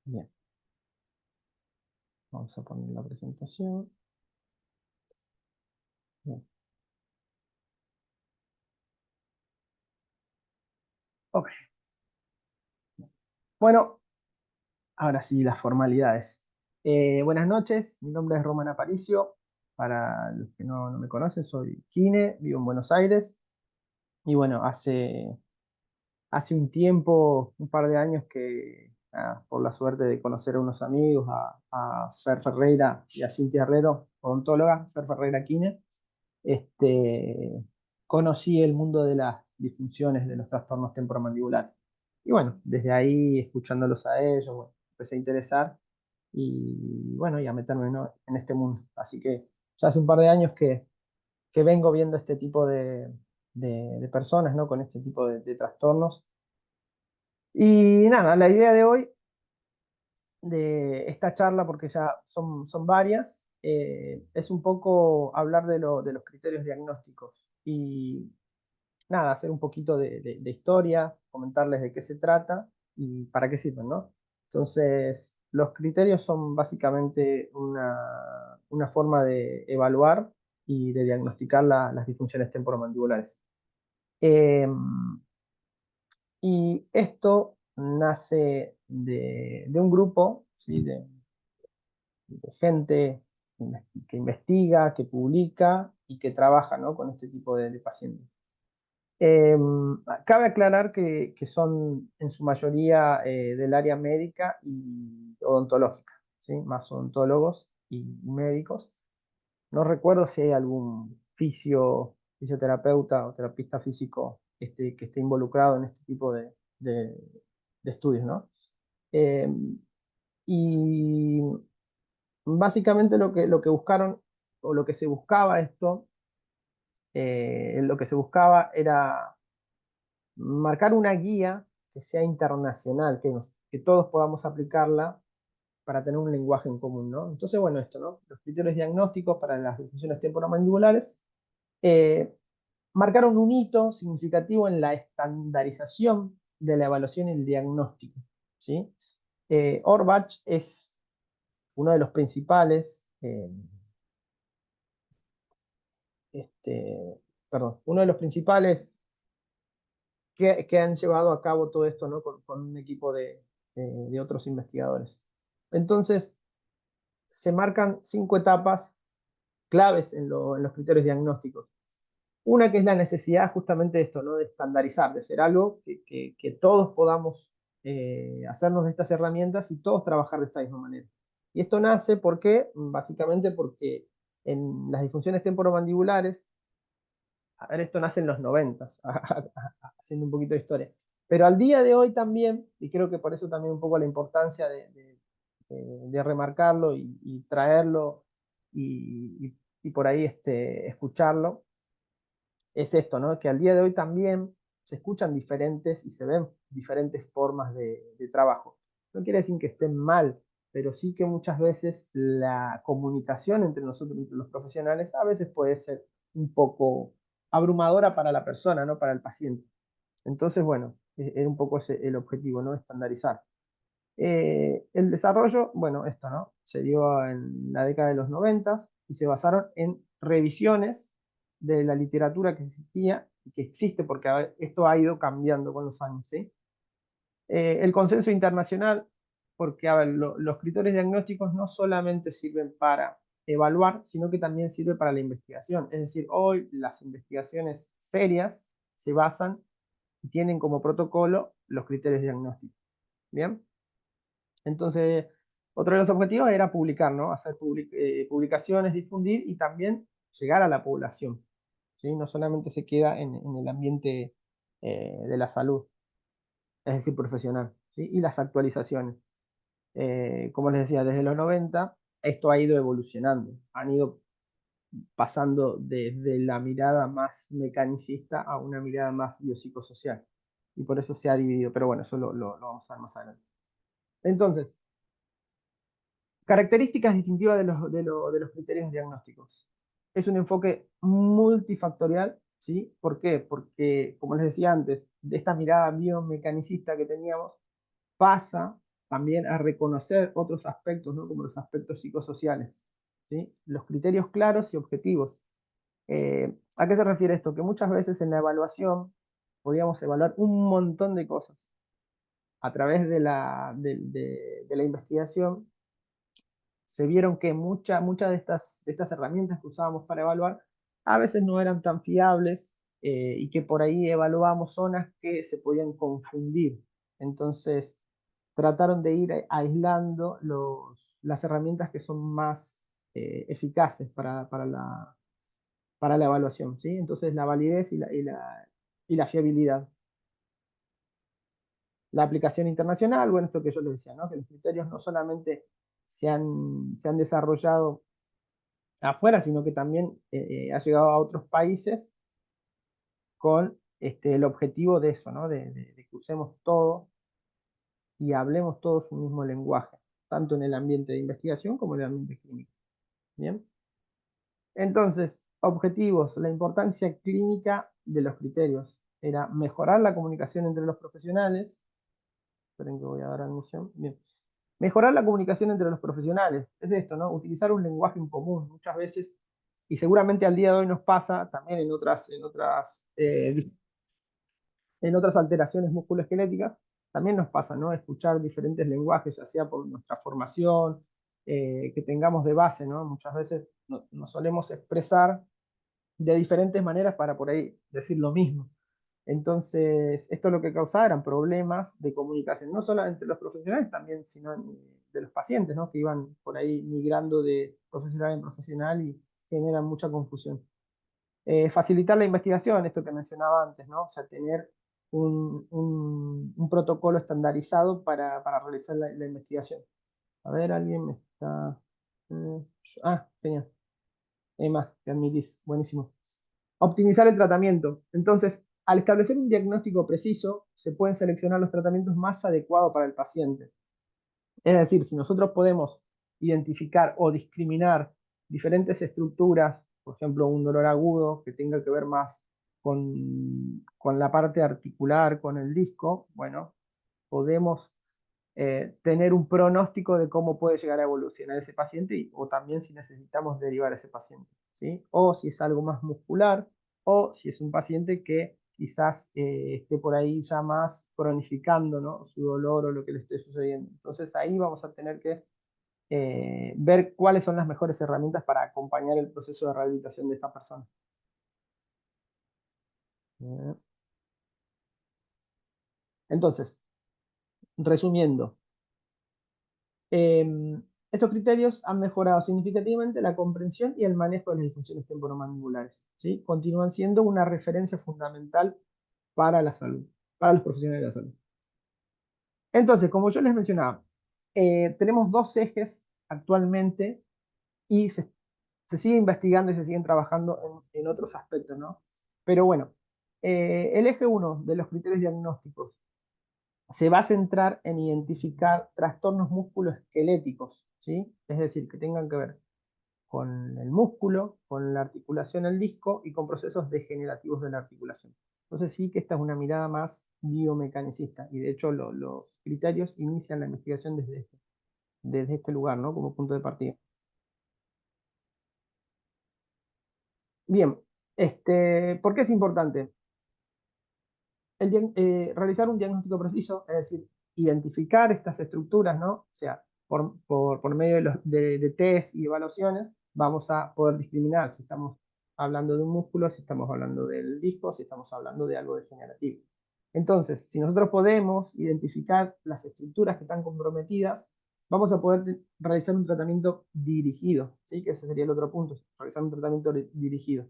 Bien, vamos a poner la presentación. Bien. Ok, bueno, ahora sí, las formalidades. Buenas noches, mi nombre es Roman Aparicio. Para los que no me conocen, soy Kine, vivo en Buenos Aires. Y bueno, hace un tiempo, un par de años que, por la suerte de conocer a unos amigos, a Fer Ferreira y a Cintia Herrero, odontóloga, Fer Ferreira Kine, este, conocí el mundo de las disfunciones de los trastornos temporomandibulares. Y bueno, desde ahí, escuchándolos a ellos, bueno, empecé a interesar y bueno, y a meterme, ¿no?, en este mundo. Así que ya hace un par de años que vengo viendo este tipo de personas, ¿no?, con este tipo de trastornos. Y nada, la idea de hoy, de esta charla, porque ya son varias, es un poco hablar de los criterios diagnósticos y nada, hacer un poquito de historia, comentarles de qué se trata y para qué sirven, ¿no? Entonces, los criterios son básicamente una forma de evaluar y de diagnosticar las disfunciones temporomandibulares. Eh, y esto nace de un grupo, ¿sí?, de gente que investiga, que publica y que trabaja, ¿no?, con este tipo de pacientes. Eh, Cabe aclarar que son en su mayoría del área médica y odontológica, ¿sí?, más odontólogos y médicos. No recuerdo si hay algún fisioterapeuta o terapista físico que esté involucrado en este tipo de, de estudios, ¿no? Eh, y básicamente lo que buscaron, o lo que se buscaba lo que se buscaba era marcar una guía que sea internacional, que todos podamos aplicarla para tener un lenguaje en común, ¿no? Entonces, bueno, esto, ¿no? Los criterios diagnósticos para las disfunciones temporomandibulares eh, marcaron un hito significativo en la estandarización de la evaluación y el diagnóstico, ¿sí? Orbach es uno de los principales, este, perdón, uno de los principales que han llevado a cabo todo esto, ¿no?, con un equipo de otros investigadores. Entonces, se marcan 5 etapas claves en los criterios diagnósticos. Una que es la necesidad justamente de esto, ¿no?, de estandarizar, de ser algo que todos podamos hacernos de estas herramientas y todos trabajar de esta misma manera. Y esto nace básicamente porque en las disfunciones temporomandibulares, a ver, esto nace en los 90, haciendo un poquito de historia, pero al día de hoy también, y creo que por eso también un poco la importancia de remarcarlo y traerlo y por ahí escucharlo, es esto, ¿no? Que al día de hoy también se escuchan diferentes y se ven diferentes formas de trabajo. No quiere decir que estén mal, pero sí que muchas veces la comunicación entre nosotros, entre los profesionales, a veces puede ser un poco abrumadora para la persona, ¿no?, para el paciente. Entonces, bueno, era un poco ese el objetivo, ¿no?, estandarizar. El desarrollo, bueno, esto, ¿no?, se dio en la década de los 90 y se basaron en revisiones de la literatura que existía y que existe, porque a ver, esto ha ido cambiando con los años, ¿sí? El consenso internacional, porque a ver, los criterios diagnósticos no solamente sirven para evaluar, sino que también sirve para la investigación. Es decir, hoy las investigaciones serias se basan y tienen como protocolo los criterios diagnósticos. ¿Bien? Entonces, otro de los objetivos era publicar, ¿no? Hacer publicaciones, difundir y también llegar a la población, ¿sí? No solamente se queda en el ambiente de la salud, es decir, profesional, ¿sí? Y las actualizaciones. Como les decía, desde los 90 esto ha ido evolucionando, han ido pasando desde la mirada más mecanicista a una mirada más biopsicosocial. Y por eso se ha dividido, pero bueno, eso lo vamos a ver más adelante. Entonces, características distintivas de los criterios diagnósticos. Es un enfoque multifactorial, ¿sí? ¿Por qué? Porque, como les decía antes, de esta mirada biomecanicista que teníamos, pasa también a reconocer otros aspectos, ¿no? Como los aspectos psicosociales, ¿sí? Los criterios claros y objetivos. ¿A qué se refiere esto? Que muchas veces en la evaluación podíamos evaluar un montón de cosas. A través de la investigación se vieron que muchas de estas herramientas que usábamos para evaluar a veces no eran tan fiables, y que por ahí evaluábamos zonas que se podían confundir. Entonces trataron de ir aislando las herramientas que son más eficaces para la evaluación, ¿sí? Entonces la validez y la fiabilidad. La aplicación internacional, bueno, esto que yo les decía, ¿no? Que los criterios no solamente se han desarrollado afuera, sino que también ha llegado a otros países con el objetivo de eso, ¿no? De que usemos todo y hablemos todos un mismo lenguaje, tanto en el ambiente de investigación como en el ambiente clínico. Bien. Entonces, objetivos, la importancia clínica de los criterios era mejorar la comunicación entre los profesionales. Esperen que voy a dar admisión. Bien. Mejorar la comunicación entre los profesionales. Es esto, ¿no? Utilizar un lenguaje en común. Muchas veces, y seguramente al día de hoy nos pasa también en otras alteraciones musculoesqueléticas, también nos pasa, ¿no? Escuchar diferentes lenguajes, ya sea por nuestra formación, que tengamos de base, ¿no? Muchas veces nos solemos expresar de diferentes maneras para por ahí decir lo mismo. Entonces, esto lo que causaba eran problemas de comunicación, no solo entre los profesionales también, sino de los pacientes, ¿no? Que iban por ahí migrando de profesional en profesional y generan mucha confusión. Facilitar la investigación, esto que mencionaba antes, ¿no? O sea, tener un protocolo estandarizado para realizar la investigación. A ver, alguien me está... genial. Emma, te admitís. Buenísimo. Optimizar el tratamiento. Entonces, al establecer un diagnóstico preciso, se pueden seleccionar los tratamientos más adecuados para el paciente. Es decir, si nosotros podemos identificar o discriminar diferentes estructuras, por ejemplo, un dolor agudo que tenga que ver más con la parte articular, con el disco, bueno, podemos tener un pronóstico de cómo puede llegar a evolucionar ese paciente o también si necesitamos derivar a ese paciente, ¿sí? O si es algo más muscular o si es un paciente que quizás esté por ahí ya más cronificando, ¿no? Su dolor o lo que le esté sucediendo. Entonces ahí vamos a tener que ver cuáles son las mejores herramientas para acompañar el proceso de rehabilitación de esta persona. Entonces, resumiendo, estos criterios han mejorado significativamente la comprensión y el manejo de las disfunciones temporomandibulares, ¿sí? Continúan siendo una referencia fundamental para la salud, para los profesionales de la salud. Entonces, como yo les mencionaba, tenemos dos ejes actualmente y se sigue investigando y se siguen trabajando en otros aspectos, ¿no? Pero bueno, el eje 1 de los criterios diagnósticos se va a centrar en identificar trastornos musculoesqueléticos, ¿sí? Es decir, que tengan que ver con el músculo, con la articulación del disco y con procesos degenerativos de la articulación. Entonces sí que esta es una mirada más biomecanicista y de hecho los criterios inician la investigación desde este lugar, ¿no? Como punto de partida. Bien, ¿por qué es importante? Realizar un diagnóstico preciso, es decir, identificar estas estructuras, ¿no? O sea, por medio de test y evaluaciones, vamos a poder discriminar si estamos hablando de un músculo, si estamos hablando del disco, si estamos hablando de algo degenerativo. Entonces, si nosotros podemos identificar las estructuras que están comprometidas, vamos a poder realizar un tratamiento dirigido, ¿sí? Que ese sería el otro punto, realizar un tratamiento dirigido,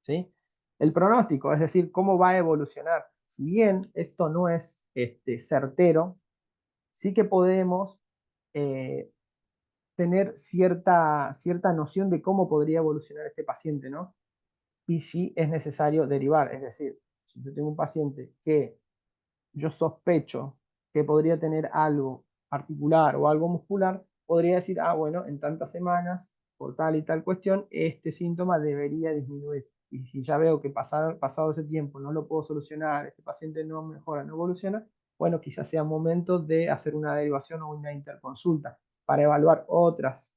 ¿sí? El pronóstico, es decir, cómo va a evolucionar. Si bien esto no es certero, sí que podemos eh, tener cierta noción de cómo podría evolucionar este paciente, ¿no? Y si es necesario derivar, es decir, si yo tengo un paciente que yo sospecho que podría tener algo articular o algo muscular, podría decir, ah, bueno, en tantas semanas, por tal y tal cuestión, este síntoma debería disminuir. Y si ya veo que pasado ese tiempo no lo puedo solucionar, este paciente no mejora, no evoluciona, bueno, quizás sea momento de hacer una derivación o una interconsulta para evaluar otras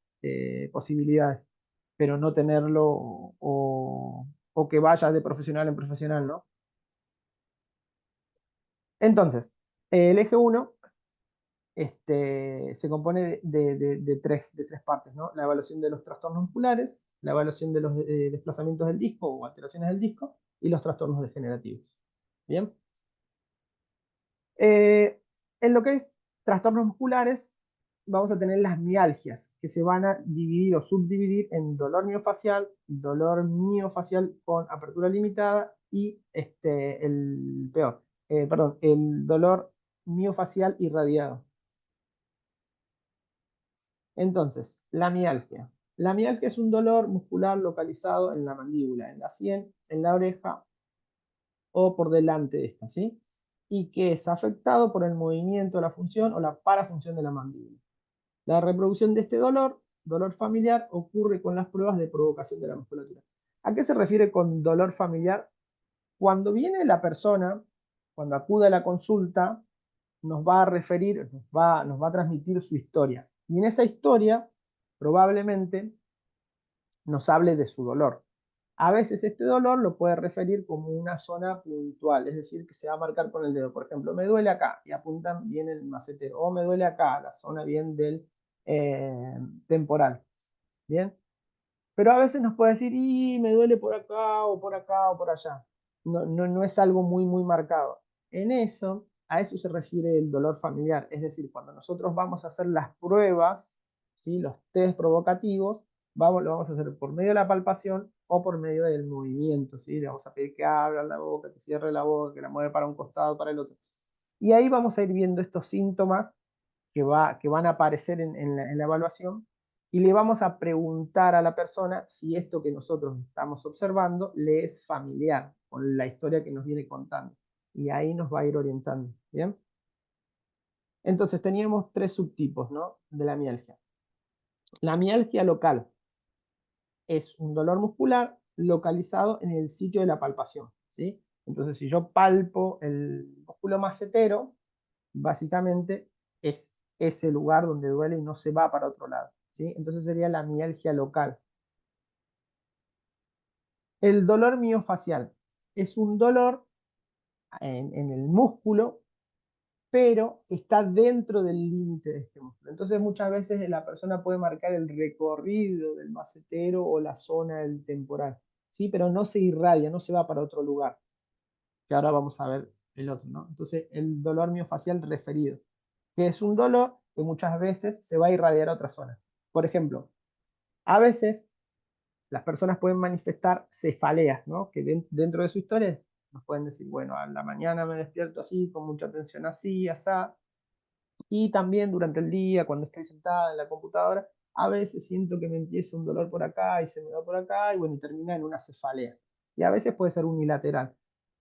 posibilidades, pero no tenerlo o que vaya de profesional en profesional, ¿no? Entonces, el eje 1 se compone de tres partes, ¿no? La evaluación de los trastornos musculares, la evaluación de los desplazamientos del disco o alteraciones del disco y los trastornos degenerativos. Bien. En lo que es trastornos musculares, vamos a tener las mialgias, que se van a dividir o subdividir en dolor miofacial con apertura limitada y el dolor miofacial irradiado. Entonces, la mialgia. La mialgia es un dolor muscular localizado en la mandíbula, en la sien, en la oreja o por delante de esta, ¿sí? Y que es afectado por el movimiento, la función o la parafunción de la mandíbula. La reproducción de este dolor familiar, ocurre con las pruebas de provocación de la musculatura. ¿A qué se refiere con dolor familiar? Cuando viene la persona, cuando acude a la consulta, nos va a referir, nos va a transmitir su historia. Y en esa historia, probablemente, nos hable de su dolor. A veces este dolor lo puede referir como una zona puntual, es decir, que se va a marcar con el dedo. Por ejemplo, me duele acá y apuntan bien el macetero, o me duele acá, la zona bien del temporal. Bien, pero a veces nos puede decir, y me duele por acá o por acá o por allá. No es algo muy marcado. A eso se refiere el dolor familiar. Es decir, cuando nosotros vamos a hacer las pruebas, ¿sí? Los test provocativos, lo vamos a hacer por medio de la palpación o por medio del movimiento. ¿Sí? Le vamos a pedir que abra la boca, que cierre la boca, que la mueva para un costado, para el otro. Y ahí vamos a ir viendo estos síntomas que van a aparecer en la evaluación y le vamos a preguntar a la persona si esto que nosotros estamos observando le es familiar con la historia que nos viene contando. Y ahí nos va a ir orientando. ¿Bien? Entonces teníamos tres subtipos, ¿no? De la mialgia. La mialgia local es un dolor muscular localizado en el sitio de la palpación. ¿Sí? Entonces si yo palpo el músculo macetero, básicamente es ese lugar donde duele y no se va para otro lado. ¿Sí? Entonces sería la mialgia local. El dolor miofacial es un dolor en el músculo, pero está dentro del límite de este músculo. Entonces muchas veces la persona puede marcar el recorrido del macetero o la zona del temporal, ¿sí? Pero no se irradia, no se va para otro lugar, que ahora vamos a ver el otro, ¿no? Entonces el dolor miofacial referido, que es un dolor que muchas veces se va a irradiar a otra zona. Por ejemplo, a veces las personas pueden manifestar cefaleas, ¿no? Que dentro de su historia nos pueden decir, bueno, a la mañana me despierto así, con mucha tensión así, asá, y también durante el día, cuando estoy sentada en la computadora, a veces siento que me empieza un dolor por acá y se me va por acá, y bueno, y termina en una cefalea. Y a veces puede ser unilateral.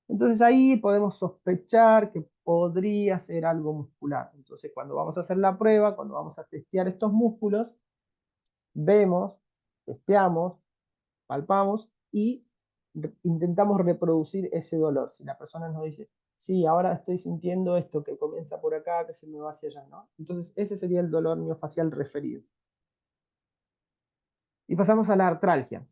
Entonces ahí podemos sospechar que podría ser algo muscular. Entonces cuando vamos a hacer la prueba, cuando vamos a testear estos músculos, vemos, testeamos, palpamos y intentamos reproducir ese dolor. Si la persona nos dice, sí, ahora estoy sintiendo esto que comienza por acá, que se me va hacia allá, ¿no? Entonces ese sería el dolor miofacial referido. Y pasamos a la artralgia.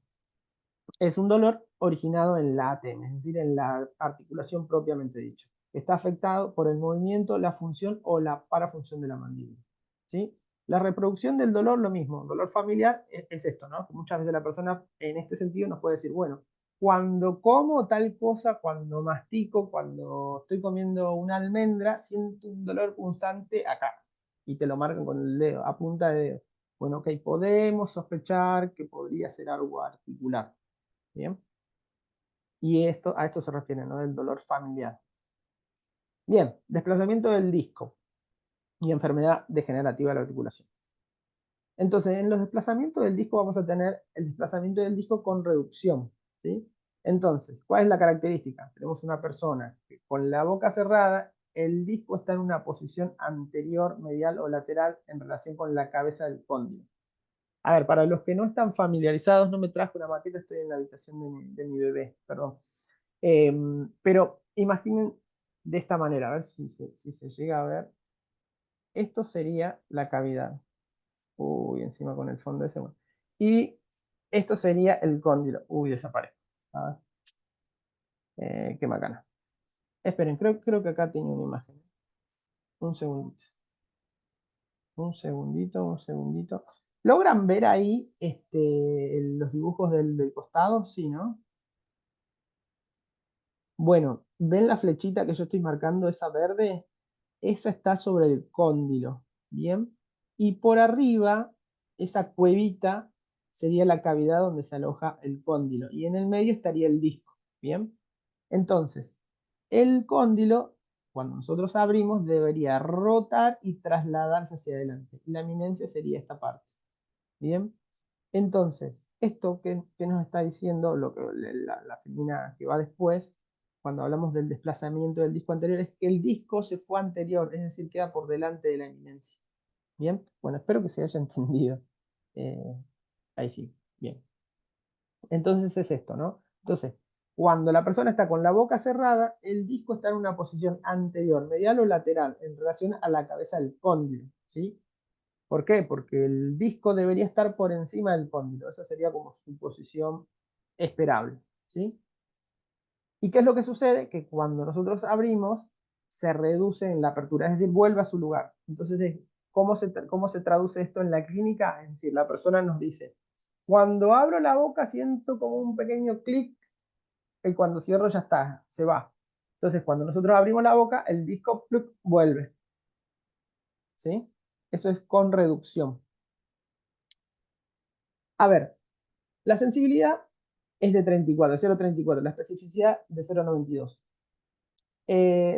Es un dolor originado en la ATM, es decir, en la articulación propiamente dicha. Está afectado por el movimiento, la función o la parafunción de la mandíbula. ¿Sí? La reproducción del dolor, lo mismo. Dolor familiar es esto, ¿no? Muchas veces la persona en este sentido nos puede decir, bueno, cuando como tal cosa, cuando mastico, cuando estoy comiendo una almendra, siento un dolor punzante acá. Y te lo marcan con el dedo, a punta de dedo. Bueno, ok, podemos sospechar que podría ser algo articular. Bien. Y a esto se refiere, ¿no? El dolor familiar. Bien, desplazamiento del disco y enfermedad degenerativa de la articulación. Entonces, en los desplazamientos del disco vamos a tener el desplazamiento del disco con reducción, ¿sí? Entonces, ¿cuál es la característica? Tenemos una persona que con la boca cerrada, el disco está en una posición anterior, medial o lateral en relación con la cabeza del cóndilo. A ver, para los que no están familiarizados, no me trajo una maqueta, estoy en la habitación de mi bebé, perdón. Pero imaginen de esta manera, a ver si se llega a ver. Esto sería la cavidad. Uy, encima con el fondo ese. Bueno. Y esto sería el cóndilo. Uy, desaparece. A ver. Qué macana. Esperen, creo que acá tiene una imagen. Un segundito. Un segundito, un segundito. ¿Logran ver ahí los dibujos del costado? Sí, ¿no? Bueno, ¿ven la flechita que yo estoy marcando, esa verde? Esa está sobre el cóndilo, ¿bien? Y por arriba, esa cuevita sería la cavidad donde se aloja el cóndilo. Y en el medio estaría el disco, ¿bien? Entonces, el cóndilo, cuando nosotros abrimos, debería rotar y trasladarse hacia adelante. La eminencia sería esta parte, ¿bien? Entonces, esto que nos está diciendo la filmina que va después, cuando hablamos del desplazamiento del disco anterior, es que el disco se fue anterior, es decir, queda por delante de la eminencia. ¿Bien? Bueno, espero que se haya entendido. Eh, ahí sí, bien. Entonces es esto, ¿no? Entonces, cuando la persona está con la boca cerrada, el disco está en una posición anterior, medial o lateral, en relación a la cabeza del cóndilo, ¿sí? ¿Por qué? Porque el disco debería estar por encima del cóndilo. Esa sería como su posición esperable, ¿sí? ¿Y qué es lo que sucede? Que cuando nosotros abrimos, se reduce en la apertura, es decir, vuelve a su lugar. Entonces, cómo se traduce esto en la clínica? Es decir, la persona nos dice, cuando abro la boca siento como un pequeño clic y cuando cierro ya está, se va. Entonces, cuando nosotros abrimos la boca, el disco ¡pluc! Vuelve, ¿sí? Eso es con reducción. A ver, la sensibilidad es de 34, 0,34, la especificidad de 0,92.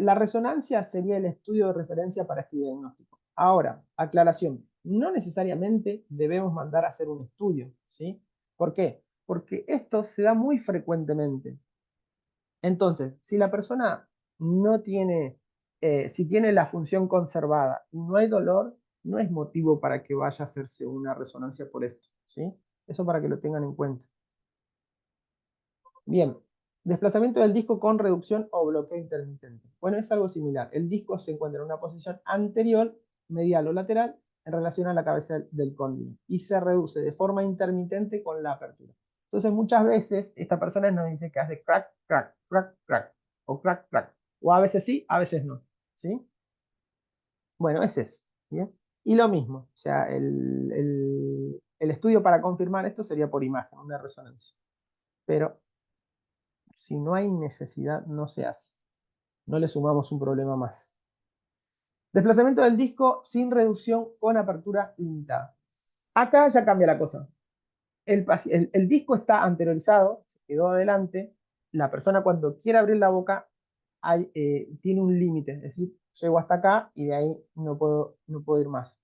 La resonancia sería el estudio de referencia para este diagnóstico. Ahora, aclaración, no necesariamente debemos mandar a hacer un estudio, ¿sí? ¿Por qué? Porque esto se da muy frecuentemente. Entonces, si la persona no tiene, si tiene la función conservada y no hay dolor, no es motivo para que vaya a hacerse una resonancia por esto, ¿sí? Eso para que lo tengan en cuenta. Bien, desplazamiento del disco con reducción o bloqueo intermitente. Bueno, es algo similar. El disco se encuentra en una posición anterior, medial o lateral en relación a la cabeza del cóndilo y se reduce de forma intermitente con la apertura. Entonces, muchas veces esta persona nos dice que hace crack, crack, crack, crack o crack, crack. O a veces sí, a veces no. ¿Sí? Bueno, es eso. ¿Bien? Y lo mismo, o sea, el estudio para confirmar esto sería por imagen, una resonancia. Pero si no hay necesidad, no se hace. No le sumamos un problema más. Desplazamiento del disco sin reducción con apertura limitada. Acá ya cambia la cosa. El disco está anteriorizado, se quedó adelante. La persona cuando quiere abrir la boca tiene un límite, es decir, llego hasta acá y de ahí no puedo ir más.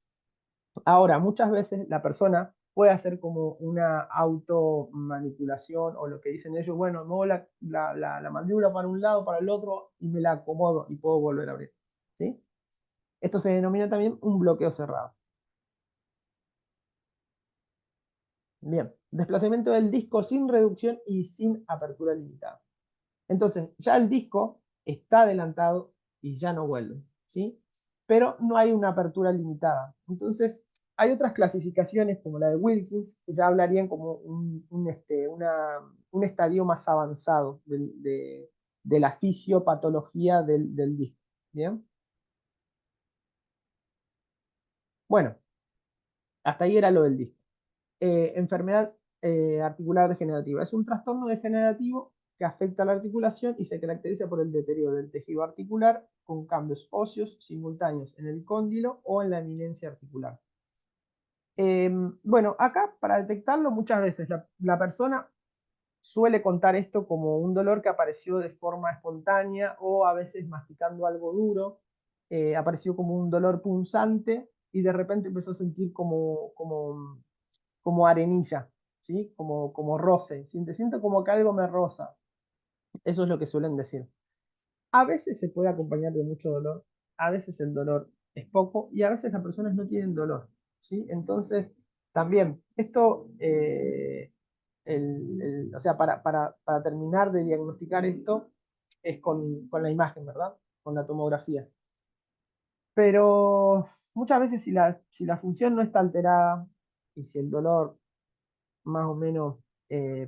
Ahora, muchas veces la persona puede hacer como una automanipulación o lo que dicen ellos, bueno, muevo la mandíbula para un lado, para el otro y me la acomodo y puedo volver a abrir. ¿Sí? Esto se denomina también un bloqueo cerrado. Bien, desplazamiento del disco sin reducción y sin apertura limitada. Entonces, ya el disco está adelantado y ya no vuelve, ¿sí? Pero no hay una apertura limitada. Entonces, hay otras clasificaciones como la de Wilkins que ya hablarían como un estadio más avanzado de la fisiopatología del disco. ¿Bien? Bueno, hasta ahí era lo del disco. Enfermedad articular degenerativa. Es un trastorno degenerativo que afecta a la articulación y se caracteriza por el deterioro del tejido articular con cambios óseos simultáneos en el cóndilo o en la eminencia articular. Bueno, acá para detectarlo muchas veces la persona suele contar esto como un dolor que apareció de forma espontánea o a veces masticando algo duro, apareció como un dolor punzante y de repente empezó a sentir como arenilla, ¿sí? Como roce. Siento como que algo me roza. Eso es lo que suelen decir. A veces se puede acompañar de mucho dolor, a veces el dolor es poco y a veces las personas no tienen dolor, ¿sí? Entonces, también, esto, o sea, para terminar de diagnosticar esto, es con la imagen, ¿verdad? con la tomografía. Pero muchas veces si la función no está alterada y si el dolor más o menos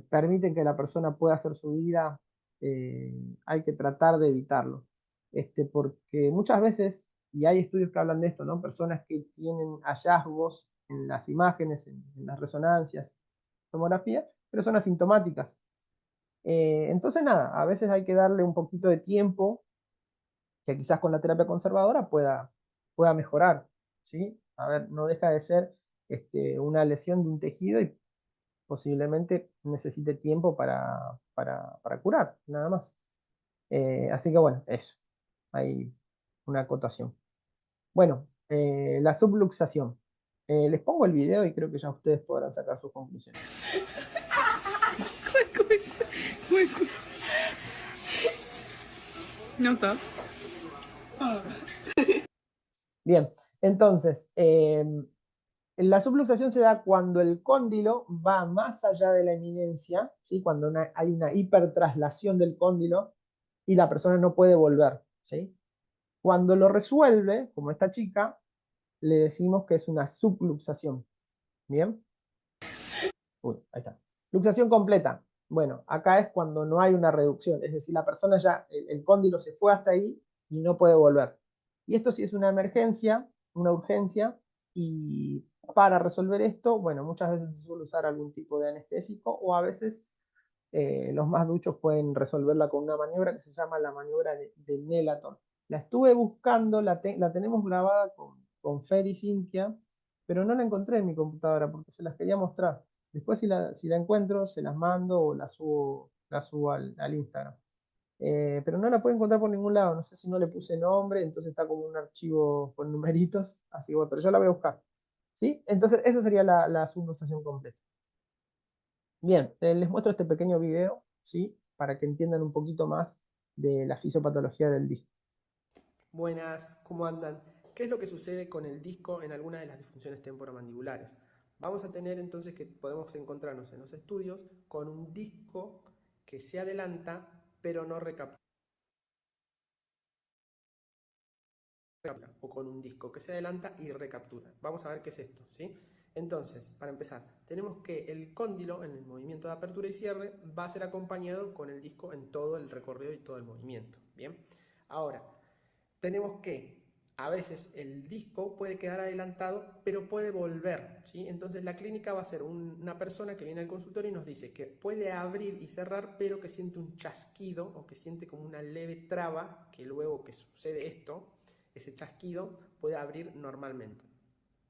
permite que la persona pueda hacer su vida, hay que tratar de evitarlo. Porque muchas veces, y hay estudios que hablan de esto, ¿no? Personas que tienen hallazgos en las imágenes, en las resonancias, tomografía, pero son asintomáticas. Entonces, nada, a veces hay que darle un poquito de tiempo que quizás con la terapia conservadora pueda mejorar, ¿sí? A ver, no deja de ser una lesión de un tejido y posiblemente necesite tiempo para curar, nada más. Así que bueno, eso. Hay una acotación. Bueno, la subluxación. Les pongo el video y creo que ya ustedes podrán sacar sus conclusiones. No está. Bien, entonces, la subluxación se da cuando el cóndilo va más allá de la eminencia, ¿sí? Cuando hay una hipertraslación del cóndilo y la persona no puede volver, ¿sí? Cuando lo resuelve, como esta chica, le decimos que es una subluxación. ¿Bien? Uy, ahí está. Luxación completa. Bueno, acá es cuando no hay una reducción, es decir, la persona ya, el cóndilo se fue hasta ahí y no puede volver. Y esto sí es una emergencia, una urgencia, y para resolver esto, bueno, muchas veces se suele usar algún tipo de anestésico o a veces los más duchos pueden resolverla con una maniobra que se llama la maniobra de Nelaton. La estuve buscando, la tenemos grabada con Fer y Cintia, pero no la encontré en mi computadora porque se las quería mostrar. Después si la encuentro, se las mando o la subo al Instagram. Pero no la puedo encontrar por ningún lado. No sé si no le puse nombre, entonces está como un archivo con numeritos. Así que bueno, pero yo la voy a buscar. ¿Sí? Entonces, eso sería la subluxación completa. Bien, les muestro este pequeño video, ¿sí? Para que entiendan un poquito más de la fisiopatología del disco. Buenas, ¿cómo andan? ¿Qué es lo que sucede con el disco en alguna de las disfunciones temporomandibulares? Vamos a tener entonces que podemos encontrarnos en los estudios con un disco que se adelanta pero no recaptura, o con un disco que se adelanta y recaptura. Vamos a ver qué es esto, ¿sí? Entonces, para empezar, tenemos que el cóndilo en el movimiento de apertura y cierre va a ser acompañado con el disco en todo el recorrido y todo el movimiento, ¿bien? Ahora, tenemos que a veces el disco puede quedar adelantado, pero puede volver, ¿sí? Entonces la clínica va a ser una persona que viene al consultorio y nos dice que puede abrir y cerrar, pero que siente un chasquido o que siente como una leve traba, que luego que sucede esto, ese chasquido puede abrir normalmente.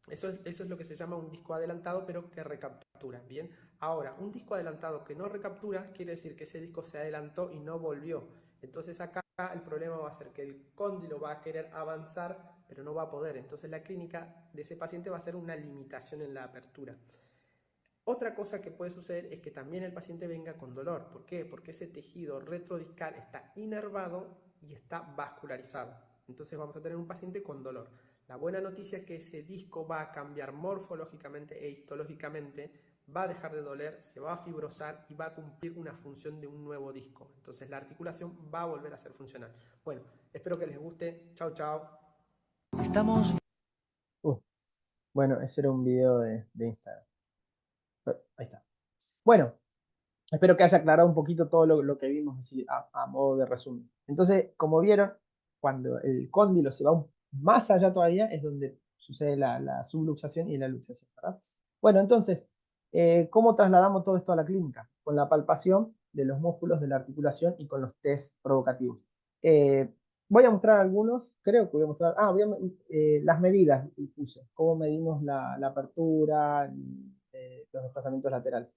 Eso es lo que se llama un disco adelantado, pero que recaptura. Bien, ahora, un disco adelantado que no recaptura quiere decir que ese disco se adelantó y no volvió. Entonces acá el problema va a ser que el cóndilo va a querer avanzar, pero no va a poder. Entonces la clínica de ese paciente va a ser una limitación en la apertura. Otra cosa que puede suceder es que también el paciente venga con dolor. ¿Por qué? Porque ese tejido retrodiscal está inervado y está vascularizado. Entonces vamos a tener un paciente con dolor. La buena noticia es que ese disco va a cambiar morfológicamente e histológicamente, va a dejar de doler, se va a fibrosar y va a cumplir una función de un nuevo disco. Entonces la articulación va a volver a ser funcional. Bueno, espero que les guste. Chao, chao. Estamos... bueno, ese era un video de Instagram. Ahí está. Bueno, espero que haya aclarado un poquito todo lo que vimos así a modo de resumen. Entonces, como vieron, cuando el cóndilo se va más allá todavía es donde sucede la subluxación y la luxación, ¿verdad? Bueno, entonces, ¿cómo trasladamos todo esto a la clínica? Con la palpación de los músculos de la articulación y con los test provocativos. Voy a mostrar algunos, creo que voy a mostrar, las medidas puse, cómo medimos la apertura, los desplazamientos laterales.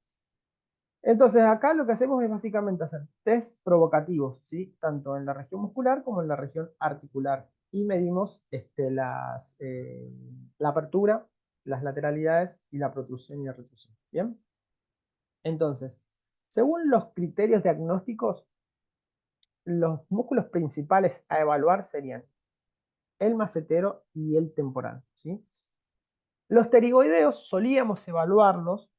Entonces, acá lo que hacemos es básicamente hacer test provocativos, ¿sí? Tanto en la región muscular como en la región articular. Y medimos la apertura, las lateralidades y la protrusión y la retrusión. ¿Bien? Entonces, según los criterios diagnósticos, los músculos principales a evaluar serían el macetero y el temporal, ¿sí? Los pterigoideos solíamos evaluarlos,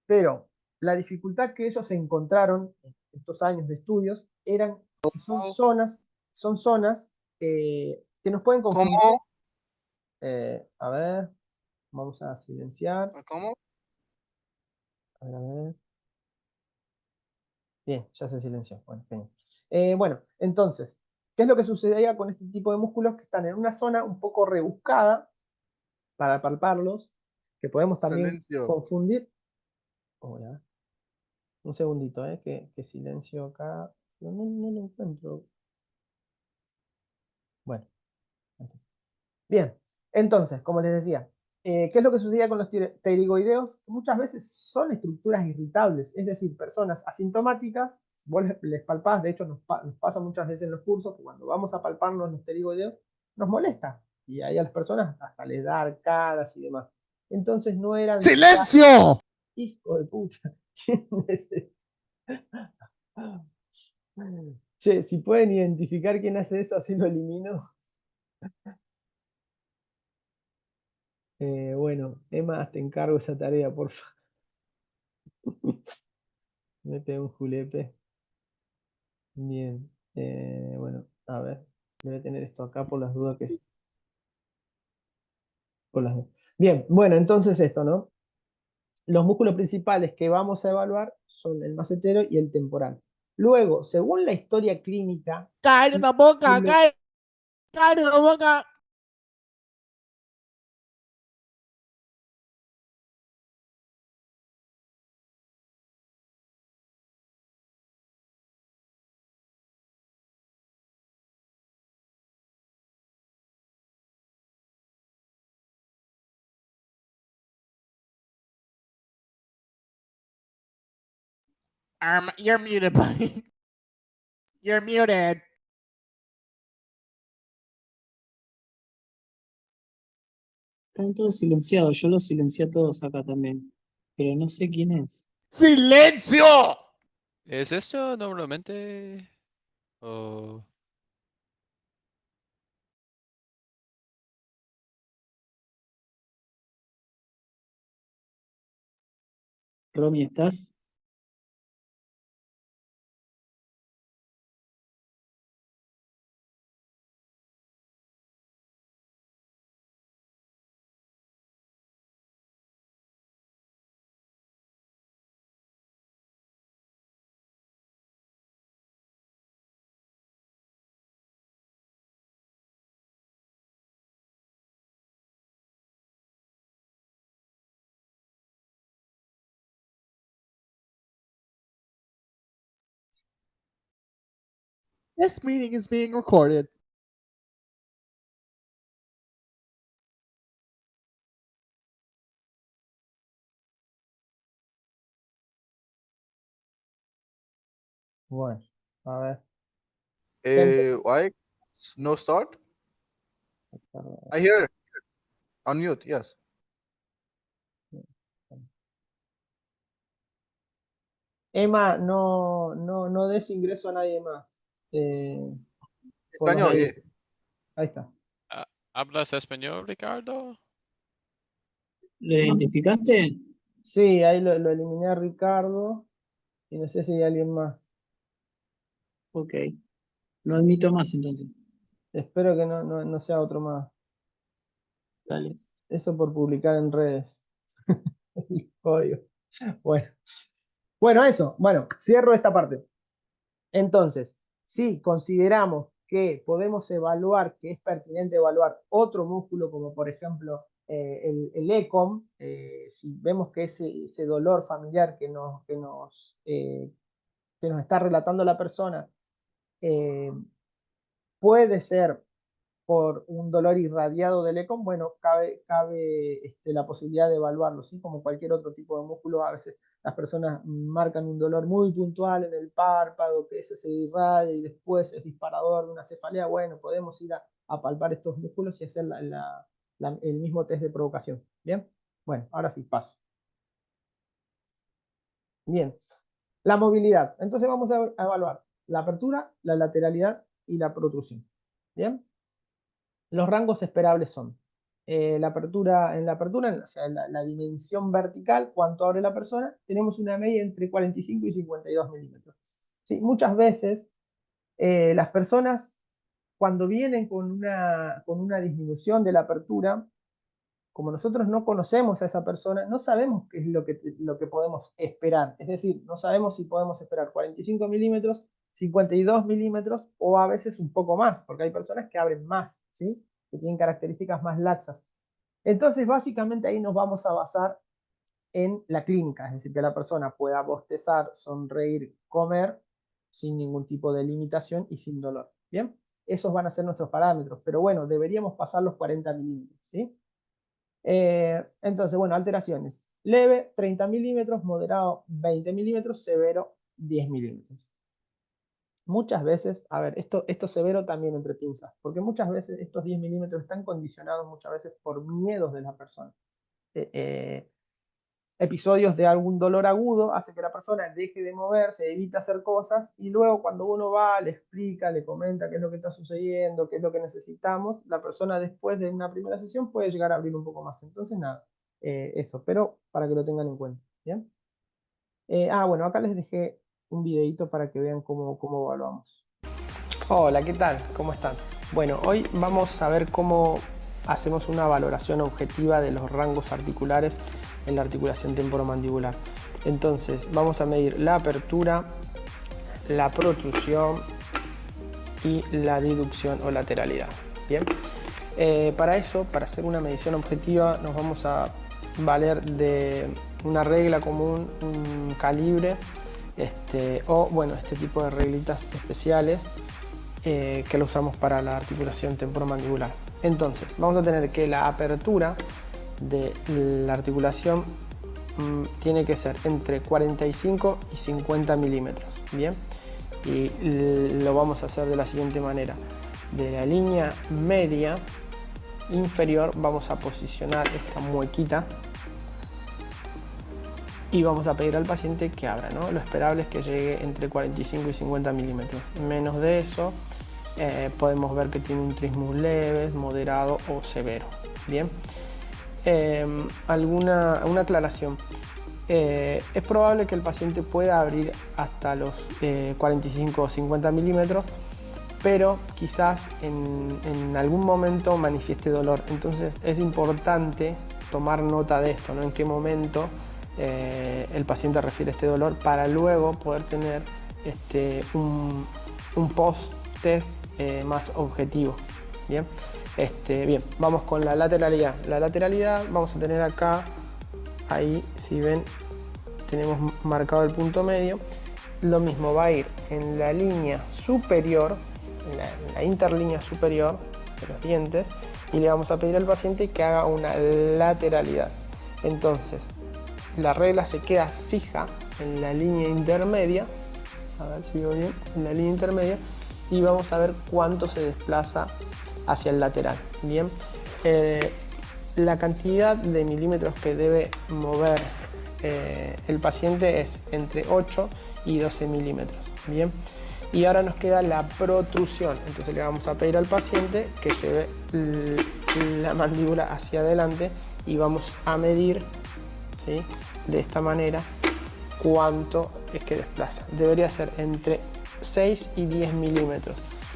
pero la dificultad que ellos encontraron en estos años de estudios eran que son zonas que nos pueden confundir. ¿Cómo? A ver, vamos a silenciar. ¿Cómo? A ver. Bien, ya se silenció. Bueno, genial. Bueno, entonces, ¿qué es lo que sucedía con este tipo de músculos que están en una zona un poco rebuscada para palparlos, que podemos también Silencio. confundir? Oh, ya. Un segundito, que silencio acá. No lo encuentro. Bueno, bien. Entonces, como les decía, ¿qué es lo que sucedía con los pterigoideos? Muchas veces son estructuras irritables, es decir, personas asintomáticas, vos les palpás, de hecho nos pasa muchas veces en los cursos que cuando vamos a palparnos los pterigoideos nos molesta y ahí a las personas hasta les da arcadas y demás. Entonces no eran... ¡Silencio! Hijo de puta. ¿Quién es ese? Che, si pueden identificar quién hace eso, así lo elimino. Bueno, Emma, te encargo esa tarea, por favor. Mete un julepe. Bien. Bueno, a ver. Debe tener esto acá por las dudas que... Por las... Bien, bueno, entonces esto, ¿no? Los músculos principales que vamos a evaluar son el macetero y el temporal. Luego, según la historia clínica... ¡Cállate la boca! ¡Cállate la boca! You're muted, buddy. You're muted. Están todos silenciados, yo los silencié a todos acá también. Pero no sé quién es. ¡Silencio! ¿Es esto normalmente? ¿O Romy, ¿estás? This meeting is being recorded. Bueno, a ver. Why? No start? I hear. Unmute, yes. Emma, no des ingreso a nadie más. Por los Español, dudas. Ahí está. hablas español, Ricardo? ¿Lo identificaste? Sí, ahí lo eliminé a Ricardo. Y no sé si hay alguien más. Ok. No admito más entonces. Espero que no sea otro más. Dale. Eso por publicar en redes. El código. Bueno. Bueno, eso. Bueno, cierro esta parte. Entonces, si consideramos que podemos evaluar, que es pertinente evaluar otro músculo, como por ejemplo el ECOM, si vemos que ese dolor familiar que nos está relatando la persona puede ser por un dolor irradiado del ECOM, bueno, cabe la posibilidad de evaluarlo, ¿sí? Como cualquier otro tipo de músculo, a veces las personas marcan un dolor muy puntual en el párpado, que ese se irradia y después es disparador de una cefalea, bueno, podemos ir a palpar estos músculos y hacer el mismo test de provocación, ¿bien? Bueno, ahora sí, paso. Bien, la movilidad. Entonces vamos a evaluar la apertura, la lateralidad y la protrusión, ¿bien? Los rangos esperables son en la apertura, o sea, la dimensión vertical, cuánto abre la persona, tenemos una media entre 45 y 52 milímetros. ¿Sí? Muchas veces las personas cuando vienen con una disminución de la apertura, como nosotros no conocemos a esa persona, no sabemos qué es lo que podemos esperar. Es decir, no sabemos si podemos esperar 45 milímetros, 52 milímetros o a veces un poco más, porque hay personas que abren más, ¿sí? Que tienen características más laxas. Entonces, básicamente ahí nos vamos a basar en la clínica, es decir, que la persona pueda bostezar, sonreír, comer sin ningún tipo de limitación y sin dolor. ¿Bien? Esos van a ser nuestros parámetros, pero bueno, deberíamos pasar los 40 milímetros, ¿sí? Entonces, bueno, alteraciones. Leve, 30 milímetros, moderado, 20 milímetros, severo, 10 milímetros. Muchas veces, a ver, esto severo también entre pinzas, porque muchas veces estos 10 milímetros están condicionados muchas veces por miedos de la persona. Episodios de algún dolor agudo hace que la persona deje de moverse, evita hacer cosas y luego cuando uno va, le explica, le comenta qué es lo que está sucediendo, qué es lo que necesitamos, la persona después de una primera sesión puede llegar a abrir un poco más. Entonces nada, eso, pero para que lo tengan en cuenta. ¿Bien? Bueno, acá les dejé un videito para que vean cómo evaluamos. Hola, ¿qué tal? ¿Cómo están? Bueno, hoy vamos a ver cómo hacemos una valoración objetiva de los rangos articulares en la articulación temporomandibular. Entonces, vamos a medir la apertura, la protrusión y la diducción o lateralidad. Bien, para eso, para hacer una medición objetiva, nos vamos a valer de una regla común, un calibre, o bueno, este tipo de reglitas especiales que lo usamos para la articulación temporomandibular. Entonces, vamos a tener que la apertura de la articulación tiene que ser entre 45 y 50 milímetros. Bien, y lo vamos a hacer de la siguiente manera. De la línea media inferior vamos a posicionar esta muequita y vamos a pedir al paciente que abra, ¿no? Lo esperable es que llegue entre 45 y 50 milímetros. Menos de eso, podemos ver que tiene un trismus leve, moderado o severo. Bien, una aclaración. Es probable que el paciente pueda abrir hasta los 45 o 50 milímetros, pero quizás en algún momento manifieste dolor. Entonces es importante tomar nota de esto, ¿no? En qué momento el paciente refiere este dolor para luego poder tener un post-test más objetivo. Bien, bien, vamos con la lateralidad. La lateralidad vamos a tener acá, ahí si ven tenemos marcado el punto medio. Lo mismo va a ir en la línea superior, en la interlínea superior de los dientes, y le vamos a pedir al paciente que haga una lateralidad. Entonces la regla se queda fija en la línea intermedia, a ver si veo bien, en la línea intermedia, y vamos a ver cuánto se desplaza hacia el lateral. Bien, la cantidad de milímetros que debe mover el paciente es entre 8 y 12 milímetros. Bien, y ahora nos queda la protrusión. Entonces le vamos a pedir al paciente que lleve la mandíbula hacia adelante y vamos a medir, ¿sí?, de esta manera cuánto es que desplaza. Debería ser entre 6 y 10 milímetros.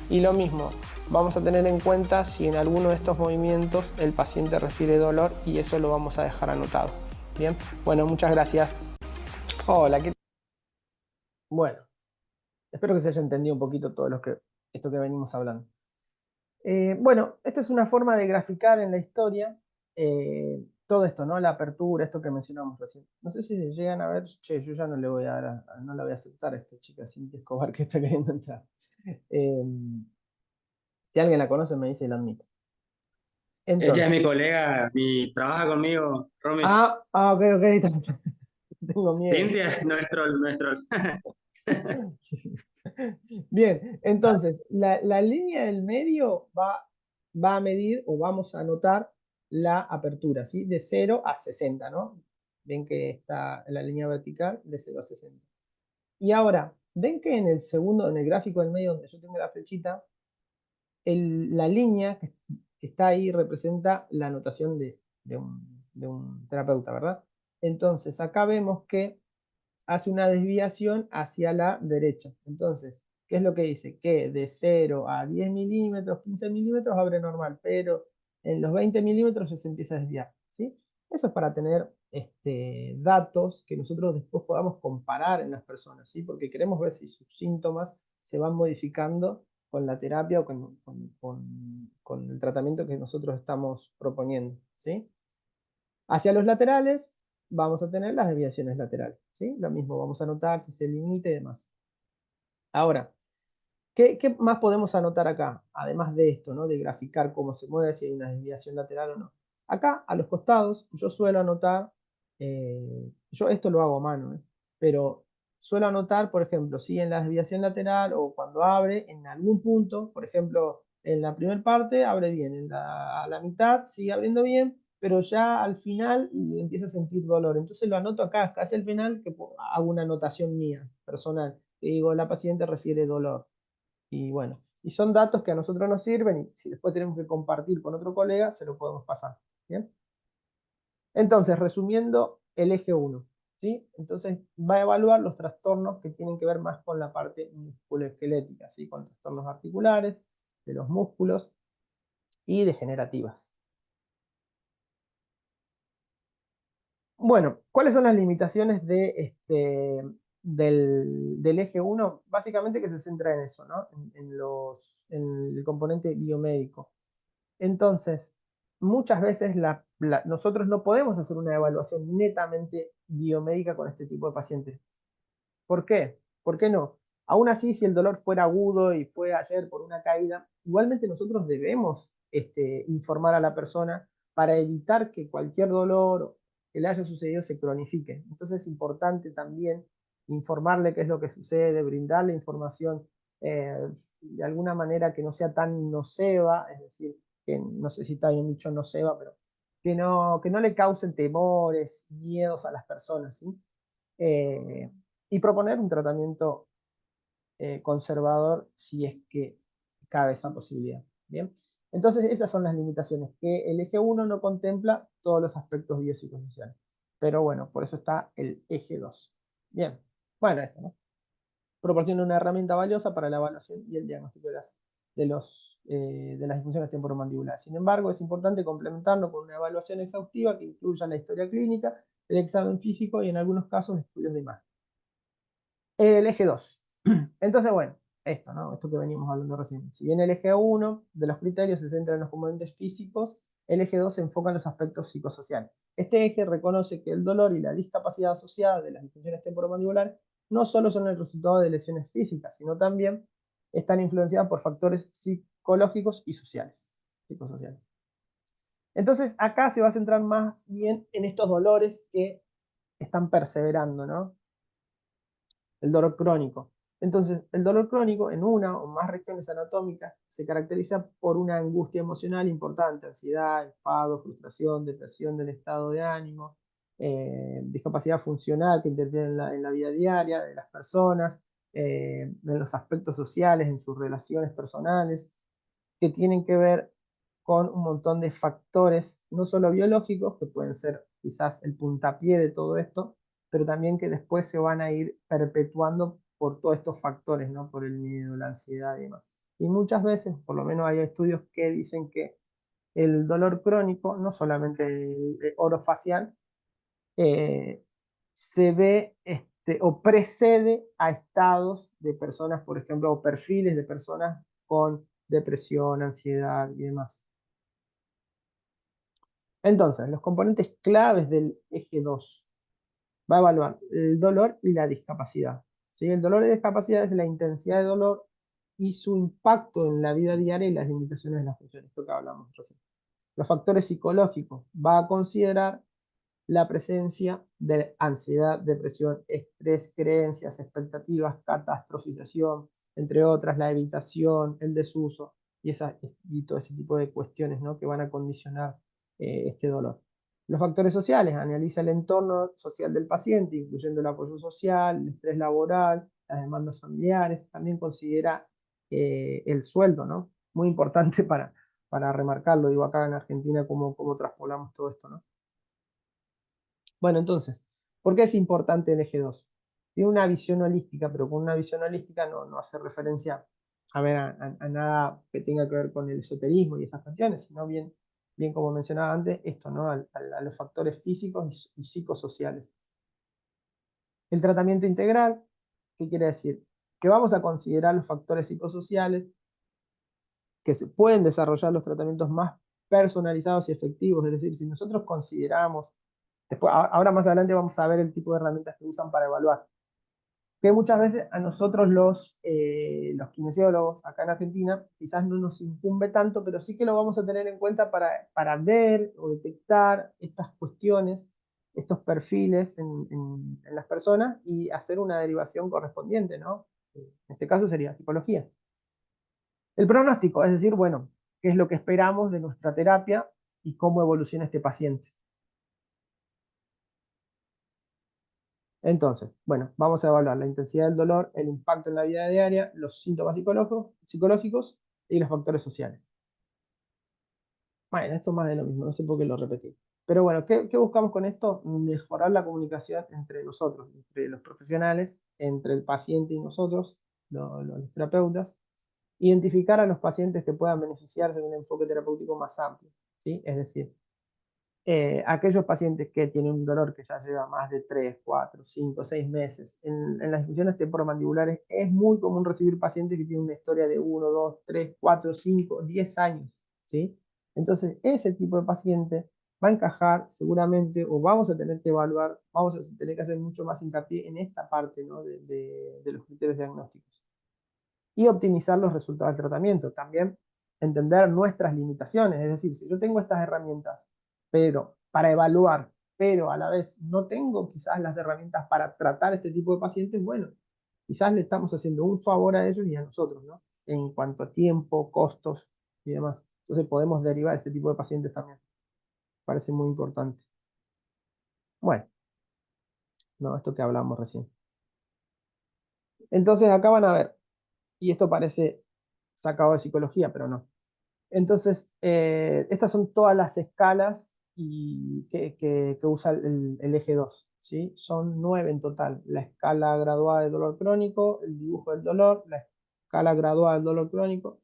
Y lo mismo, vamos a tener en cuenta si en alguno de estos movimientos el paciente refiere dolor, y eso lo vamos a dejar anotado. Bien, bueno, muchas gracias. Hola, ¿qué tal? Bueno, espero que se haya entendido un poquito todo esto que venimos hablando. Bueno, esta es una forma de graficar en la historia todo esto, ¿no? La apertura, esto que mencionamos recién. No sé si llegan a ver, che, yo ya no le voy a dar, no la voy a aceptar a esta chica Cintia Escobar que está queriendo entrar. Si alguien la conoce me dice y la admito. Ella Entonces, es mi colega, trabaja conmigo, Romy. ok, tengo miedo. Cintia es nuestro. Bien, entonces, la línea del medio va a medir, o vamos a anotar la apertura, ¿sí? De 0 a 60, ¿no? Ven que está en la línea vertical de 0 a 60. Y ahora, ven que en el gráfico del medio donde yo tengo la flechita, la línea que está ahí representa la anotación de un terapeuta, ¿verdad? Entonces, acá vemos que hace una desviación hacia la derecha. Entonces, ¿Qué es lo que dice? Que de 0 a 10 milímetros, 15 milímetros abre normal, pero en los 20 milímetros ya se empieza a desviar, ¿sí? Eso es para tener datos que nosotros después podamos comparar en las personas, ¿sí? Porque queremos ver si sus síntomas se van modificando con la terapia o con el tratamiento que nosotros estamos proponiendo, ¿sí? Hacia los laterales vamos a tener las desviaciones laterales, ¿sí? Lo mismo, vamos a anotar si se limita y demás. Ahora, ¿qué más podemos anotar acá? Además de esto, ¿no? De graficar cómo se mueve, si hay una desviación lateral o no. Acá, a los costados, yo suelo anotar, yo esto lo hago a mano, pero suelo anotar, por ejemplo, si en la desviación lateral o cuando abre en algún punto, por ejemplo, en la primera parte abre bien, a la mitad sigue abriendo bien, pero ya al final empieza a sentir dolor. Entonces lo anoto acá, casi al final, que hago una anotación mía, personal, que digo, la paciente refiere dolor. Y bueno, y son datos que a nosotros nos sirven y si después tenemos que compartir con otro colega, se lo podemos pasar. ¿Bien? Entonces, resumiendo el eje 1, ¿sí? Entonces va a evaluar los trastornos que tienen que ver más con la parte musculoesquelética, ¿sí? Con trastornos articulares, de los músculos y degenerativas. Bueno, ¿cuáles son las limitaciones del eje 1? Básicamente que se centra en eso, ¿no? En el componente biomédico. Entonces, muchas veces nosotros no podemos hacer una evaluación netamente biomédica con este tipo de pacientes. ¿Por qué? ¿Por qué no? Aún así, si el dolor fuera agudo y fue ayer por una caída, igualmente nosotros debemos informar a la persona para evitar que cualquier dolor que le haya sucedido se cronifique. Entonces es importante también informarle qué es lo que sucede, brindarle información de alguna manera que no sea tan noceva, es decir, que no sé si está bien dicho noceva, pero que no le causen temores, miedos a las personas, ¿sí? Y proponer un tratamiento conservador si es que cabe esa posibilidad. Bien, entonces esas son las limitaciones, que el eje 1 no contempla todos los aspectos biopsicosociales. Pero bueno, por eso está el eje 2. Bien, bueno, esto, ¿no? Proporciona una herramienta valiosa para la evaluación y el diagnóstico de las disfunciones temporomandibulares. Sin embargo, es importante complementarlo con una evaluación exhaustiva que incluya la historia clínica, el examen físico y en algunos casos estudios de imagen. El eje 2. Entonces, bueno, esto, ¿no? Esto que venimos hablando recién. Si bien el eje 1 de los criterios se centra en los componentes físicos, el eje 2 se enfoca en los aspectos psicosociales. Este eje reconoce que el dolor y la discapacidad asociada de las disfunciones temporomandibulares no solo son el resultado de lesiones físicas, sino también están influenciadas por factores psicológicos y sociales, psicosociales. Entonces, acá se va a centrar más bien en estos dolores que están perseverando, ¿no? El dolor crónico. Entonces, el dolor crónico en una o más regiones anatómicas se caracteriza por una angustia emocional importante, ansiedad, enfado, frustración, depresión del estado de ánimo, discapacidad funcional que interviene en la vida diaria de las personas, en los aspectos sociales, en sus relaciones personales, que tienen que ver con un montón de factores, no solo biológicos, que pueden ser quizás el puntapié de todo esto, pero también que después se van a ir perpetuando por todos estos factores, ¿no? Por el miedo, la ansiedad y demás. Y muchas veces, por lo menos hay estudios que dicen que el dolor crónico, no solamente el orofacial, se ve o precede a estados de personas, por ejemplo, o perfiles de personas con depresión, ansiedad y demás. Entonces, los componentes claves del eje 2 va a evaluar el dolor y la discapacidad. ¿Sí? El dolor y la discapacidad es la intensidad de dolor y su impacto en la vida diaria y las limitaciones de las funciones, esto que hablamos recién. Los factores psicológicos va a considerar la presencia de ansiedad, depresión, estrés, creencias, expectativas, catastrofización, entre otras, la evitación, el desuso y todo ese tipo de cuestiones, ¿no? Que van a condicionar este dolor. Los factores sociales, analiza el entorno social del paciente, incluyendo el apoyo social, el estrés laboral, las demandas familiares, también considera el sueldo, ¿no? Muy importante para remarcarlo, digo acá en Argentina, cómo traspolamos todo esto, ¿no? Bueno, entonces, ¿por qué es importante el eje 2? tiene una visión holística, pero con una visión holística no hace referencia a ver a nada que tenga que ver con el esoterismo y esas cuestiones, sino bien como mencionaba antes, esto, ¿no? A los factores físicos y psicosociales. El tratamiento integral, ¿qué quiere decir? Que vamos a considerar los factores psicosociales, que se pueden desarrollar los tratamientos más personalizados y efectivos, es decir, si nosotros consideramos, después, ahora más adelante vamos a ver el tipo de herramientas que usan para evaluar, que muchas veces a nosotros los kinesiólogos acá en Argentina quizás no nos incumbe tanto, pero sí que lo vamos a tener en cuenta para ver o detectar estas cuestiones, estos perfiles en las personas y hacer una derivación correspondiente, ¿no? En este caso sería psicología. El pronóstico, es decir, bueno, qué es lo que esperamos de nuestra terapia y cómo evoluciona este paciente. Entonces, bueno, vamos a evaluar la intensidad del dolor, el impacto en la vida diaria, los síntomas psicológicos y los factores sociales. Bueno, esto es más de lo mismo, no sé por qué lo repetí. Pero bueno, ¿qué buscamos con esto? Mejorar la comunicación entre nosotros, entre los profesionales, entre el paciente y nosotros, los terapeutas. Identificar a los pacientes que puedan beneficiarse de un enfoque terapéutico más amplio, ¿sí? Es decir, aquellos pacientes que tienen un dolor que ya lleva más de 3, 4, 5, 6 meses, en las infusiones temporomandibulares es muy común recibir pacientes que tienen una historia de 1, 2, 3, 4, 5, 10 años, ¿sí? Entonces, ese tipo de paciente va a encajar seguramente, o vamos a tener que evaluar, vamos a tener que hacer mucho más hincapié en esta parte, ¿no? de los criterios diagnósticos. Y optimizar los resultados del tratamiento. También entender nuestras limitaciones, es decir, si yo tengo estas herramientas, pero para evaluar, pero a la vez no tengo quizás las herramientas para tratar este tipo de pacientes, bueno, quizás le estamos haciendo un favor a ellos y a nosotros, ¿no? En cuanto a tiempo, costos y demás. Entonces podemos derivar este tipo de pacientes también. Parece muy importante. Bueno, no, esto que hablamos recién. Entonces acá van a ver, y esto parece sacado de psicología, pero no. Entonces, estas son todas las escalas que usa el eje 2, ¿sí? Son 9 en total. La escala graduada de dolor crónico, el dibujo del dolor, la escala graduada del dolor crónico,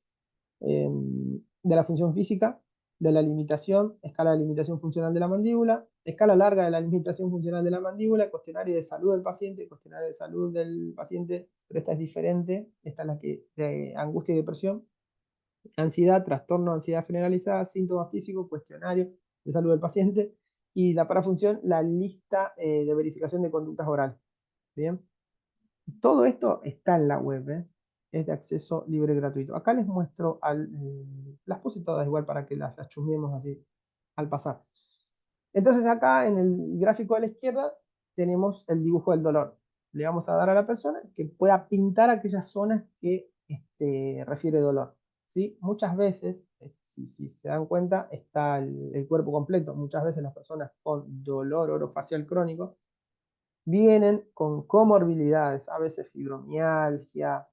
de la función física, de la limitación, escala de limitación funcional de la mandíbula, escala larga de la limitación funcional de la mandíbula, cuestionario de salud del paciente, cuestionario de salud del paciente, pero esta es diferente, esta es la que de angustia y depresión, ansiedad, trastorno de ansiedad generalizada, síntomas físicos, cuestionario de salud del paciente y la parafunción, la lista de verificación de conductas orales. Bien, todo esto está en la web, es de acceso libre y gratuito. Acá les muestro, las puse todas igual para que las chusmeemos así al pasar. Entonces acá en el gráfico de la izquierda tenemos el dibujo del dolor. Le vamos a dar a la persona que pueda pintar aquellas zonas que refiere dolor. ¿Sí? Muchas veces, si se dan cuenta, está el cuerpo completo. Muchas veces las personas con dolor orofacial crónico vienen con comorbilidades, a veces fibromialgia,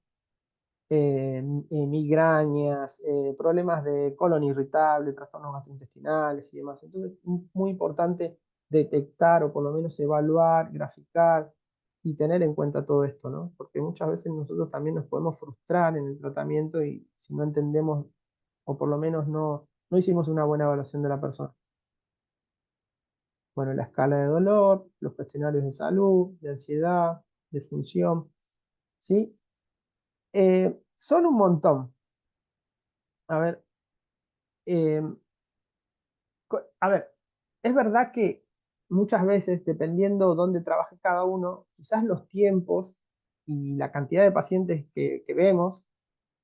migrañas, problemas de colon irritable, trastornos gastrointestinales y demás. Entonces, muy importante detectar o por lo menos evaluar, graficar y tener en cuenta todo esto, ¿no? Porque muchas veces nosotros también nos podemos frustrar en el tratamiento y si no entendemos o por lo menos no hicimos una buena evaluación de la persona. Bueno, la escala de dolor, los cuestionarios de salud, de ansiedad, de función, ¿sí? Son un montón. A ver, eh, es verdad que muchas veces, dependiendo dónde trabaje cada uno, quizás los tiempos y la cantidad de pacientes que vemos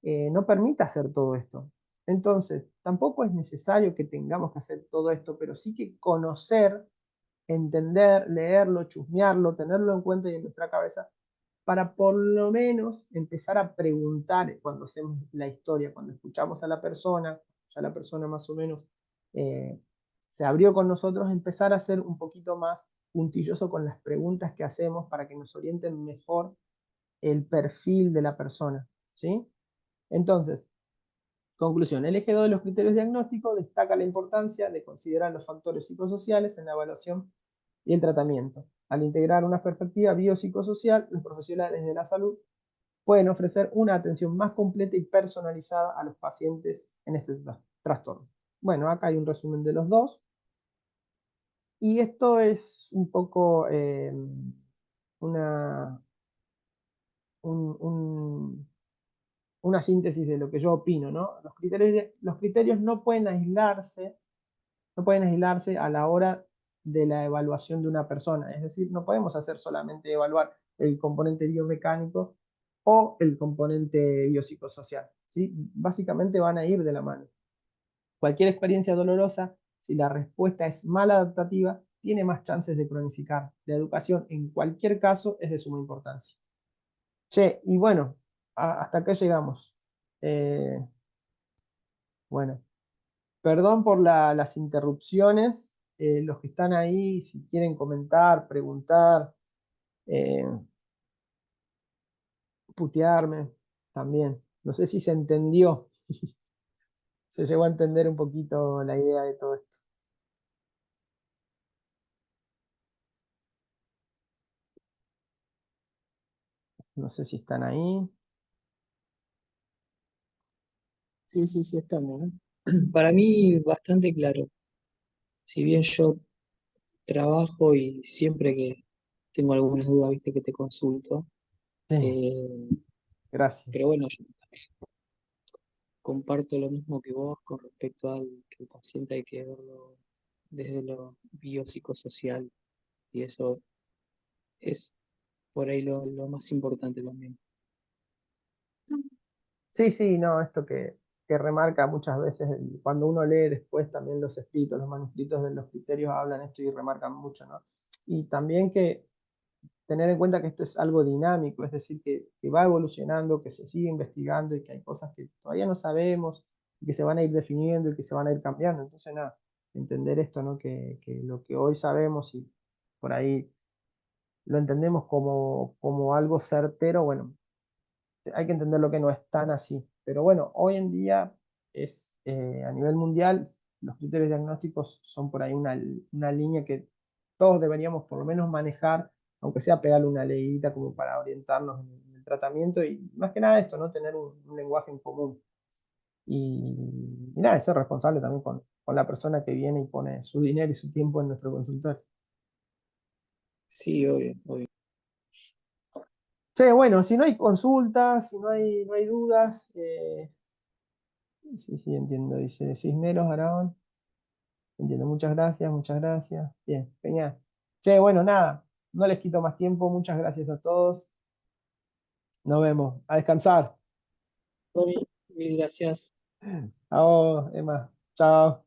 no permita hacer todo esto. Entonces, tampoco es necesario que tengamos que hacer todo esto, pero sí que conocer, entender, leerlo, chusmearlo, tenerlo en cuenta y en nuestra cabeza, para por lo menos empezar a preguntar cuando hacemos la historia, cuando escuchamos a la persona, ya la persona más o menos se abrió con nosotros, empezar a ser un poquito más puntilloso con las preguntas que hacemos para que nos orienten mejor el perfil de la persona, ¿sí? Entonces, conclusión, el eje 2 de los criterios diagnósticos destaca la importancia de considerar los factores psicosociales en la evaluación y el tratamiento. Al integrar una perspectiva biopsicosocial, los profesionales de la salud pueden ofrecer una atención más completa y personalizada a los pacientes en este trastorno. Bueno, acá hay un resumen de los dos. Y esto es un poco una, una síntesis de lo que yo opino, ¿no? Los criterios no pueden aislarse a la hora de la evaluación de una persona. Es decir, no podemos hacer solamente evaluar el componente biomecánico o el componente biopsicosocial, ¿sí? Básicamente van a ir de la mano. Cualquier experiencia dolorosa, si la respuesta es maladaptativa, tiene más chances de cronificar. La educación, en cualquier caso, es de suma importancia. Che, y bueno, hasta acá llegamos. Bueno, perdón por las interrupciones. Los que están ahí, si quieren comentar, preguntar, eh, putearme, también. No sé si se entendió. Se llegó a entender un poquito la idea de todo esto. No sé si están ahí. Sí, sí, sí, estamos, ¿no? Para mí, bastante claro. Si bien yo trabajo y siempre que tengo algunas dudas, viste que te consulto. Sí, Eh, gracias. pero bueno, yo comparto lo mismo que vos con respecto al que el paciente hay que verlo desde lo biopsicosocial y eso es por ahí lo más importante también. Sí, sí, no, esto que remarca muchas veces, cuando uno lee después también los escritos, los manuscritos de los criterios hablan esto y remarcan mucho, ¿no? Y también que tener en cuenta que esto es algo dinámico, es decir, que va evolucionando, que se sigue investigando y que hay cosas que todavía no sabemos y que se van a ir definiendo y que se van a ir cambiando. Entonces, nada, entender esto, ¿no? Que lo que hoy sabemos y por ahí lo entendemos como algo certero, bueno, hay que entender lo que no es tan así. Pero bueno, hoy en día es a nivel mundial, los criterios diagnósticos son por ahí una línea que todos deberíamos por lo menos manejar, aunque sea pegarle una leidita como para orientarnos en el tratamiento y más que nada esto, ¿no? Tener un lenguaje en común. Y nada, ser responsable también con la persona que viene y pone su dinero y su tiempo en nuestro consultorio. Sí, obvio, obvio. Sí, bueno, si no hay consultas, si no hay dudas, sí, sí, entiendo, dice Cisneros Araón. Entiendo, muchas gracias, muchas gracias. Bien, genial. Che, bueno, nada, no les quito más tiempo, muchas gracias a todos. Nos vemos, a descansar. Tony, mil gracias. Chao, Emma. Chao.